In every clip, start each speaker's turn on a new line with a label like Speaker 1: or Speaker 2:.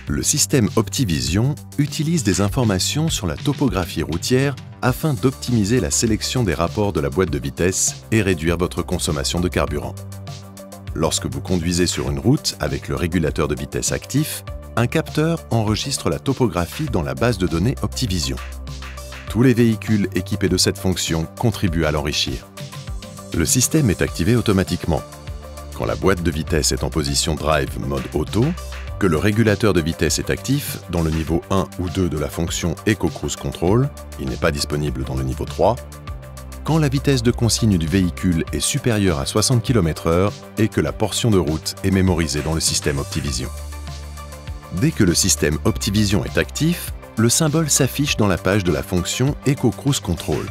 Speaker 1: Le système OptiVision utilise des informations sur la topographie routière afin d'optimiser la sélection des rapports de la boîte de vitesse et réduire votre consommation de carburant. Lorsque vous conduisez sur une route avec le régulateur de vitesse actif, un capteur enregistre la topographie dans la base de données OptiVision. Tous les véhicules équipés de cette fonction contribuent à l'enrichir. Le système est activé automatiquement. Quand la boîte de vitesse est en position Drive mode auto, que le régulateur de vitesse est actif dans le niveau 1 ou 2 de la fonction Eco Cruise Control, il n'est pas disponible dans le niveau 3, quand la vitesse de consigne du véhicule est supérieure à 60 km/h et que la portion de route est mémorisée dans le système OptiVision. Dès que le système OptiVision est actif, le symbole s'affiche dans la page de la fonction Eco Cruise Control.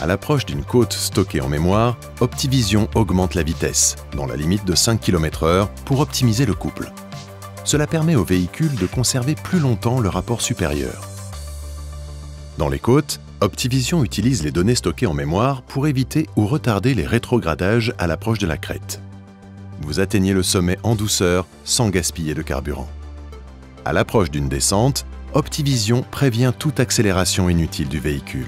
Speaker 1: À l'approche d'une côte stockée en mémoire, OptiVision augmente la vitesse, dans la limite de 5 km/h, pour optimiser le couple. Cela permet au véhicule de conserver plus longtemps le rapport supérieur. Dans les côtes, OptiVision utilise les données stockées en mémoire pour éviter ou retarder les rétrogradages à l'approche de la crête. Vous atteignez le sommet en douceur sans gaspiller de carburant. À l'approche d'une descente, OptiVision prévient toute accélération inutile du véhicule.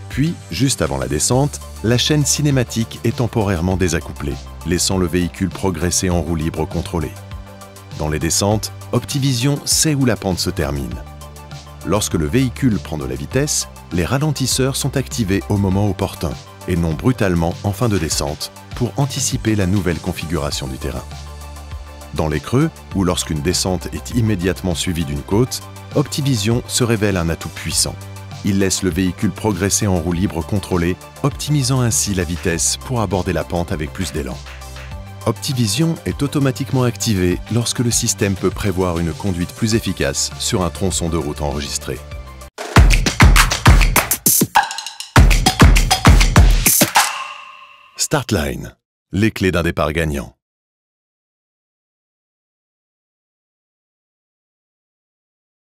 Speaker 1: Puis, juste avant la descente, la chaîne cinématique est temporairement désaccouplée, laissant le véhicule progresser en roue libre contrôlée. Dans les descentes, OptiVision sait où la pente se termine. Lorsque le véhicule prend de la vitesse, les ralentisseurs sont activés au moment opportun et non brutalement en fin de descente pour anticiper la nouvelle configuration du terrain. Dans les creux, ou lorsqu'une descente est immédiatement suivie d'une côte, OptiVision se révèle un atout puissant. Il laisse le véhicule progresser en roue libre contrôlée, optimisant ainsi la vitesse pour aborder la pente avec plus d'élan. OptiVision est automatiquement activé lorsque le système peut prévoir une conduite plus efficace sur un tronçon de route enregistré. Startline, les clés d'un départ gagnant.